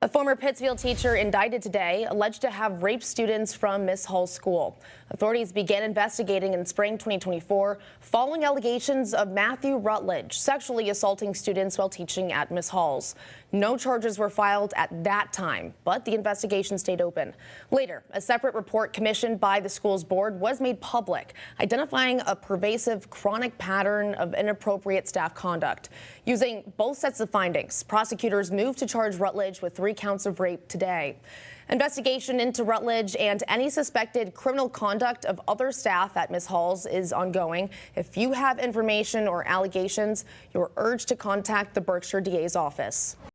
A former Pittsfield teacher indicted today, alleged to have raped students from Miss Hall's school. Authorities began investigating in spring 2024 following allegations of Matthew Rutledge sexually assaulting students while teaching at Miss Hall's. No charges were filed at that time, but the investigation stayed open. Later, a separate report commissioned by the school's board was made public, identifying a pervasive chronic pattern of inappropriate staff conduct. Using both sets of findings, prosecutors moved to charge Rutledge with 3 counts of rape today. Investigation into Rutledge and any suspected criminal conduct of other staff at Miss Hall's is ongoing. If you have information or allegations, you're urged to contact the Berkshire DA's office.